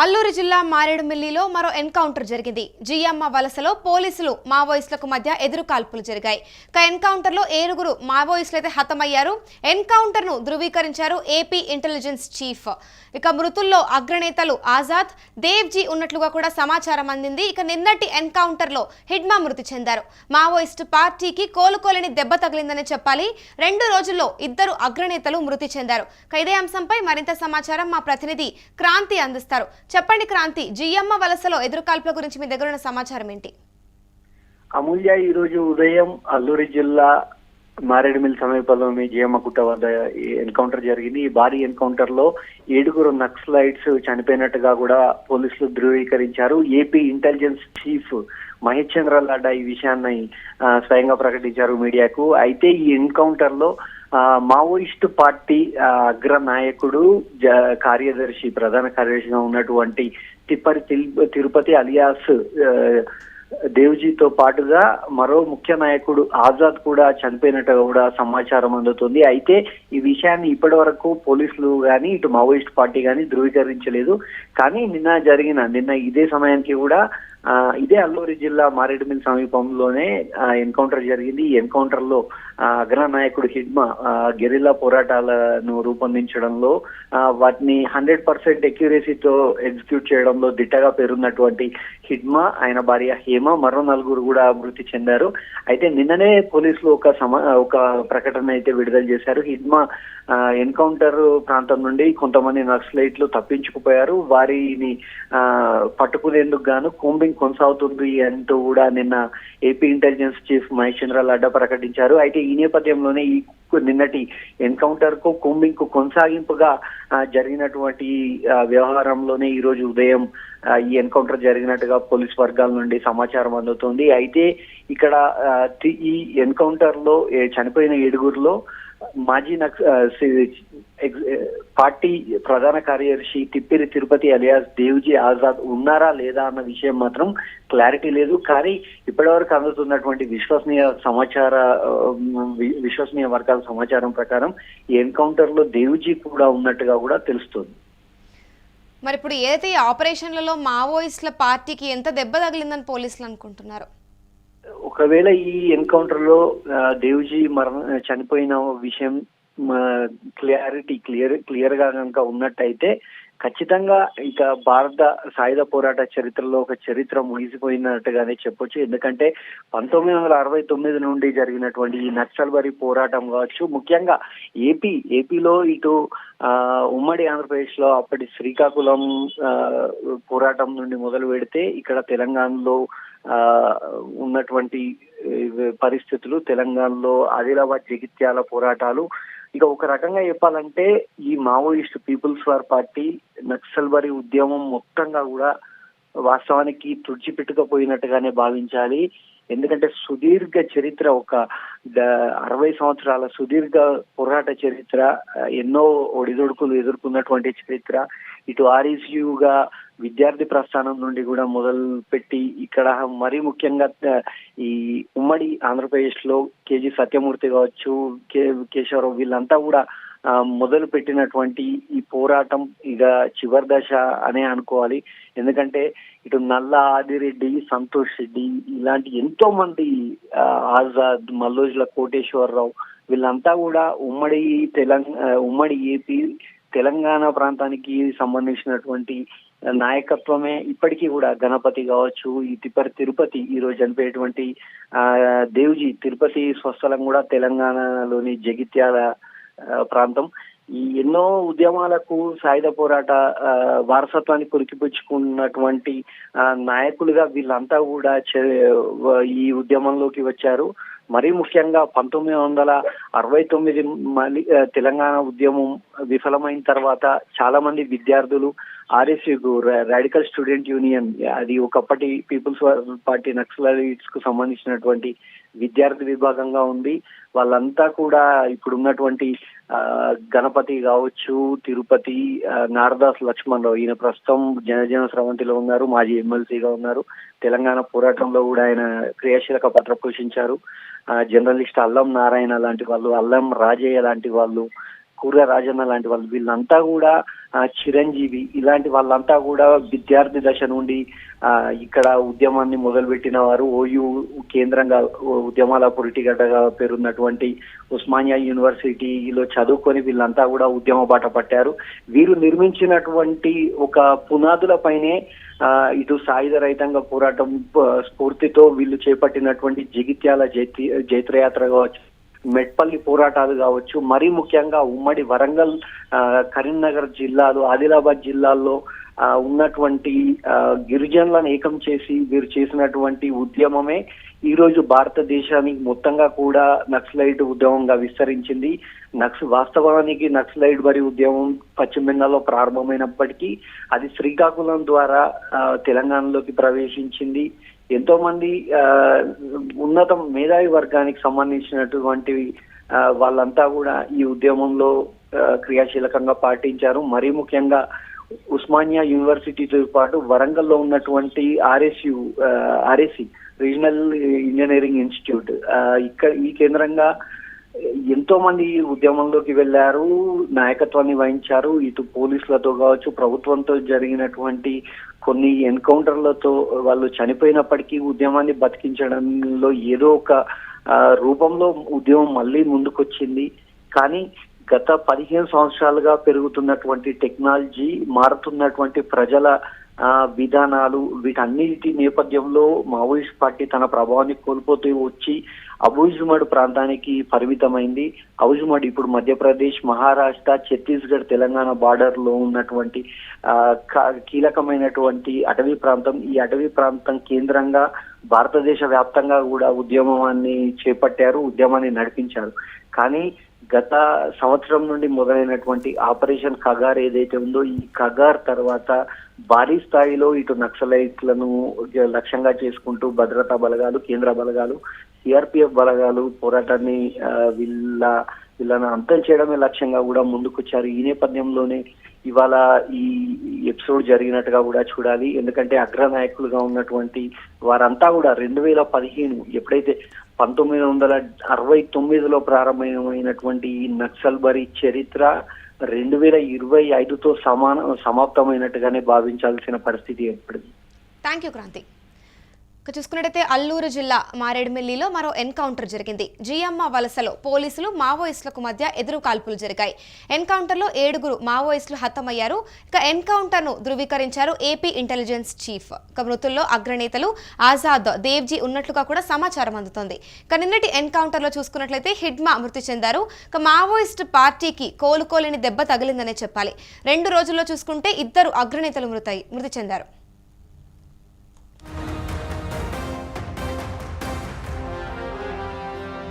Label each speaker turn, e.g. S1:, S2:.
S1: అల్లూరు జిల్లా మారేడుమిల్లిలో మరో ఎన్కౌంటర్ జరిగింది. జియమ్మ వలసలో పోలీసులు మావోయిస్టులకు మధ్య ఎదురుకాల్పులు జరిగాయి. ఎన్కౌంటర్లో 7 మావోయిస్టులైతే హతమయ్యారు. ఎన్కౌంటర్ను ధృవీకరించారు ఏపీ ఇంటెలిజెన్స్ చీఫ్. ఇక మృతుల్లో అగ్రనేతలు ఆజాద్, దేవ్జీ ఉన్నట్లుగా కూడా సమాచారం అందింది. ఇక నిన్నటి ఎన్కౌంటర్లో హిడ్మా మృతి చెందారు. మావోయిస్టు పార్టీకి కోలుకోలేని దెబ్బ తగిలిందని చెప్పాలి. 2 రోజుల్లో 2 అగ్రనేతలు మృతి చెందారు. ఇదే అంశంపై మరింత సమాచారం మా ప్రతినిధి క్రాంతి అందిస్తారు. చెప్పండి క్రాంతి, జియమ్మ వలసలో ఎదురుకాల్పుల గురించి మీ దగ్గర ఉన్న సమాచారం ఏంటి?
S2: అమూల్య, ఈ రోజు ఉదయం అల్లూరి జిల్లా మారేడుమిల్లి సమీపంలోని జియమ్మగుట్ట వద్ద ఎన్కౌంటర్ జరిగింది. ఈ భారీ ఎన్కౌంటర్ లో 7 నక్సలైట్స్ చనిపోయినట్టుగా కూడా పోలీసులు ధృవీకరించారు. ఏపీ ఇంటెలిజెన్స్ చీఫ్ మహేష్ చంద్ర లాడ్డా ఈ విషయాన్ని స్వయంగా ప్రకటించారు మీడియాకు. అయితే ఈ ఎన్కౌంటర్ లో మావోయిస్టు పార్టీ అగ్ర నాయకుడు ప్రధాన కార్యదర్శిగా ఉన్నటువంటి తిప్పరి తిరుపతి అలియాస్ దేవ్జీతో పాటుగా మరో ముఖ్య నాయకుడు ఆజాద్ కూడా చనిపోయినట్టుగా కూడా సమాచారం అందుతుంది. అయితే ఈ విషయాన్ని ఇప్పటి వరకు పోలీసులు కానీ ఇటు మావోయిస్ట్ పార్టీ కానీ ధృవీకరించలేదు. కానీ నిన్న ఇదే సమయానికి కూడా ఇదే అల్లూరి జిల్లా మారేడుమిల్లి సమీపంలోనే ఎన్కౌంటర్ జరిగింది. ఈ ఎన్కౌంటర్ లో అగ్ర నాయకుడు హిడ్మా గెరిల్లా పోరాటాలను రూపొందించడంలో వాటిని 100% ఎక్యురసీతో ఎగ్జిక్యూట్ చేయడంలో దిట్టగా పేరున్నటువంటి హిడ్మా, ఆయన భార్య హేమ, మరో 4 కూడా మృతి చెందారు. అయితే నిన్ననే పోలీసులు ఒక ప్రకటన అయితే విడుదల చేశారు. హిడ్మా ఎన్కౌంటర్ ప్రాంతం నుండి కొంతమంది నక్సలైట్లు తప్పించుకుపోయారు. వారిని పట్టుకునేందుకు గాను కూంబింగ్ కొనసాగుతుంది అంటూ కూడా నిన్న ఏపీ ఇంటెలిజెన్స్ చీఫ్ మహేష్ చంద్ర లాడ్డా ప్రకటించారు. అయితే ఈ నేపథ్యంలోనే నిన్నటి ఎన్కౌంటర్ కు కూంబింగ్ కు కొనసాగింపుగా జరిగినటువంటి వ్యవహారంలోనే ఈ రోజు ఉదయం ఈ ఎన్కౌంటర్ జరిగినట్టుగా పోలీస్ వర్గాల నుండి సమాచారం అందుతుంది. అయితే ఇక్కడ ఈ ఎన్కౌంటర్ లో చనిపోయిన 7 మాజీ పార్టీ ప్రధాన కార్యదర్శి తిప్పిరి తిరుపతి అలియాస్ దేవ్జీ ఆజాద్ ఉన్నారా లేదా అన్న విషయం మాత్రం క్లారిటీ లేదు. కానీ ఇప్పటివరకు అందుతున్నటువంటి విశ్వసనీయ వర్గాల సమాచారం ప్రకారం ఈ ఎన్కౌంటర్ లో దేవ్జీ కూడా ఉన్నట్టుగా కూడా తెలుస్తుంది.
S1: మరి ఇప్పుడు ఏదైతే ఈ ఆపరేషన్లలో మావోయిస్టుల పార్టీకి ఎంత దెబ్బ తగిలిందని పోలీసులు అనుకుంటున్నారు?
S2: ఒకవేళ ఈ ఎన్కౌంటర్ లో దేవ్జీ చనిపోయిన విషయం క్లియర్ గా కనుక ఉన్నట్టయితే ఖచ్చితంగా ఇక భారత సాయుధ పోరాట చరిత్రలో ఒక చరిత్ర ముగిసిపోయినట్టుగానే చెప్పొచ్చు. ఎందుకంటే 1969 నుండి జరిగినటువంటి ఈ నక్సల్బరీ పోరాటం కావచ్చు, ముఖ్యంగా ఏపీలో ఇటు ఉమ్మడి ఆంధ్రప్రదేశ్ లో అప్పటి శ్రీకాకుళం పోరాటం నుండి మొదలు పెడితే ఇక్కడ తెలంగాణలో ఉన్నటువంటి పరిస్థితులు, తెలంగాణలో ఆదిలాబాద్ జగిత్యాల పోరాటాలు, ఇక ఒక రకంగా చెప్పాలంటే ఈ Maoist people's war party Naxalbari ఉద్యమం మొత్తంగా కూడా వాస్తవానికి తుడిచిపెట్టుకపోయినట్టుగానే భావించాలి. ఎందుకంటే సుదీర్ఘ చరిత్ర, ఒక 60 సంవత్సరాల సుదీర్ఘ పోరాట చరిత్ర, ఎన్నో ఒడిదొడుకులు ఎదుర్కొన్నటువంటి చరిత్ర, ఇటు ఆర్ఎస్యుగా విద్యార్థి ప్రస్థానం నుండి కూడా మొదలు పెట్టి ఇక్కడ మరీ ముఖ్యంగా ఈ ఉమ్మడి ఆంధ్రప్రదేశ్ లో కేజీ సత్యమూర్తి కావచ్చు, కేశవరావు, వీళ్ళంతా కూడా మొదలు పెట్టినటువంటి ఈ పోరాటం ఇక చివరి దశ అనే అనుకోవాలి. ఎందుకంటే ఇటు నల్ల ఆదిరెడ్డి, సంతోష్ రెడ్డి, ఇలాంటి ఎంతో మంది, ఆజాద్, మల్లోజుల కోటేశ్వరరావు, వీళ్ళంతా కూడా ఉమ్మడి ఏపీ తెలంగాణ ప్రాంతానికి సంబంధించినటువంటి నాయకత్వమే ఇప్పటికీ కూడా గణపతి కావచ్చు, ఈ తిరుపతి ఈ రోజు చనిపోయేటువంటి దేవ్జీ తిరుపతి స్వస్థలం కూడా తెలంగాణలోని జగిత్యాల ప్రాంతం. ఈ ఎన్నో ఉద్యమాలకు సాయుధ పోరాట వారసత్వాన్ని కొరికిపుచ్చుకున్నటువంటి నాయకులుగా వీళ్ళంతా కూడా ఈ ఉద్యమంలోకి వచ్చారు. మరీ ముఖ్యంగా 1969 తెలంగాణ ఉద్యమం విఫలమైన తర్వాత చాలా మంది విద్యార్థులు ఆర్ఎస్యు రాడికల్ స్టూడెంట్ యూనియన్, అది ఒకప్పటి పీపుల్స్ పార్టీ నక్సలైట్స్ కు సంబంధించినటువంటి విద్యార్థి విభాగంగా ఉంది. వాళ్ళంతా కూడా ఇప్పుడు ఉన్నటువంటి గణపతి కావచ్చు, తిరుపతి, నారదాస్ లక్ష్మణరావు, ఈయన ప్రస్తుతం జనజన స్రవంతిలో ఉన్నారు, మాజీ ఎమ్మెల్సీగా ఉన్నారు. తెలంగాణ పోరాటంలో కూడా ఆయన క్రియాశీలక పాత్ర పోషించారు. జర్నలిస్ట్ అల్లం నారాయణ లాంటి వాళ్ళు, అల్లం రాజయ్య లాంటి వాళ్ళు, కూర రాజన్న లాంటి వాళ్ళు వీళ్ళంతా కూడా చిరంజీవి ఇలాంటి వాళ్ళంతా కూడా విద్యార్థి దశ నుండి ఇక్కడ ఉద్యమాన్ని మొదలుపెట్టిన వారు. ఓయూ కేంద్రంగా ఉద్యమాల పురిటిగడ్డగా పేరున్నటువంటి ఉస్మానియా యూనివర్సిటీలో చదువుకొని వీళ్ళంతా కూడా ఉద్యమ బాట పట్టారు. వీరు నిర్మించినటువంటి ఒక పునాదులపైనే ఇటు సాయుధ రైతాంగ పోరాటం స్ఫూర్తితో వీళ్ళు చేపట్టినటువంటి జగిత్యాల జైత్రయాత్ర కావచ్చు, మెట్పల్లి పోరాటాలు కావచ్చు, మరీ ముఖ్యంగా ఉమ్మడి వరంగల్, కరీంనగర్ జిల్లాలు, ఆదిలాబాద్ జిల్లాల్లో ఉన్నటువంటి గిరిజనులను ఏకం చేసి వీరు చేసినటువంటి ఉద్యమమే ఈ రోజు భారతదేశానికి మొత్తంగా కూడా నక్సలైట్ ఉద్యమంగా విస్తరించింది. వాస్తవానికి నక్సలైట్ బరి ఉద్యమం పశ్చిమ బెంగాల్లో ప్రారంభమైనప్పటికీ అది శ్రీకాకుళం ద్వారా తెలంగాణలోకి ప్రవేశించింది. ఎంతో మంది ఉన్నత మేధావి వర్గానికి సంబంధించినటువంటి వాళ్ళంతా కూడా ఈ ఉద్యమంలో క్రియాశీలకంగా పాటించారు. మరీ ముఖ్యంగా ఉస్మానియా యూనివర్సిటీతో పాటు వరంగల్లో ఉన్నటువంటి ఆర్ఎస్సి రీజనల్ ఇంజనీరింగ్ ఇన్స్టిట్యూట్ ఈ కేంద్రంగా ఎంతో మంది ఉద్యమంలోకి వెళ్లారు, నాయకత్వాన్ని వహించారు. ఇటు పోలీసులతో కావచ్చు, ప్రభుత్వంతో జరిగినటువంటి కొన్ని ఎన్కౌంటర్లతో వాళ్ళు చనిపోయినప్పటికీ ఉద్యమాన్ని బతికించడంలో ఏదో ఒక రూపంలో ఉద్యమం మళ్ళీ ముందుకొచ్చింది. కానీ గత 15 సంవత్సరాలుగా పెరుగుతున్నటువంటి టెక్నాలజీ, మారుతున్నటువంటి ప్రజల విధానాలు, వీటన్నిటి నేపథ్యంలో మావోయిస్ట్ పార్టీ తన ప్రభావాన్ని కోల్పోతూ వచ్చి అబూజ్మడ్ ప్రాంతానికి పరిమితమైంది. అబూజ్మడ్ ఇప్పుడు మధ్యప్రదేశ్, మహారాష్ట్ర, ఛత్తీస్గఢ్, తెలంగాణ బార్డర్ లో ఉన్నటువంటి కీలకమైనటువంటి అటవీ ప్రాంతం. ఈ అటవీ ప్రాంతం కేంద్రంగా భారతదేశ వ్యాప్తంగా కూడా ఉద్యమాన్ని చేపట్టారు, ఉద్యమాన్ని నడిపించారు. కానీ గత సంవత్సరం నుండి మొదలైనటువంటి ఆపరేషన్ కగార్ ఏదైతే ఉందో, ఈ కగార్ తర్వాత భారీ స్థాయిలో ఇటు నక్సలైట్లను లక్ష్యంగా చేసుకుంటూ భద్రతా బలగాలు, కేంద్ర బలగాలు, సిఆర్పిఎఫ్ బలగాలు పోరాటాన్ని వీళ్ళను అంతం చేయడమే లక్ష్యంగా కూడా ముందుకొచ్చారు. ఈ నేపథ్యంలోనే ఇవాళ ఈ ఎపిసోడ్ జరిగినట్టుగా కూడా చూడాలి. ఎందుకంటే అగ్రనాయకులుగా ఉన్నటువంటి వారంతా కూడా 2015 ఎప్పుడైతే 1969లో ప్రారంభమైనటువంటి ఈ నక్సల్ బరి చరిత్ర 2025తో సమాప్తమైనట్టుగానే భావించాల్సిన పరిస్థితి ఏర్పడింది.
S1: Thank you Kranti. చూసుకున్నట్టయితే అల్లూరు జిల్లా మారేడుమిల్లిలో మరో ఎన్కౌంటర్ జరిగింది. జియమ్మ వలసలో పోలీసులు మావోయిస్టులకు మధ్య ఎదురు కాల్పులు జరిగాయి. ఎన్కౌంటర్లో 7 మావోయిస్టులు హతమయ్యారు. ఇక ఎన్కౌంటర్ను ధృవీకరించారు ఏపీ ఇంటెలిజెన్స్ చీఫ్. ఇక మృతుల్లో అగ్రనేతలు ఆజాద్, దేవ్జీ ఉన్నట్లుగా కూడా సమాచారం అందుతోంది. ఇక నిన్నటి ఎన్కౌంటర్లో చూసుకున్నట్లయితే హిడ్మా మృతి చెందారు. ఇక మావోయిస్ట్ పార్టీకి కోలుకోలేని దెబ్బ తగిలిందనే చెప్పాలి. 2 రోజుల్లో చూసుకుంటే 2 అగ్రనేతలు మృతి చెందారు.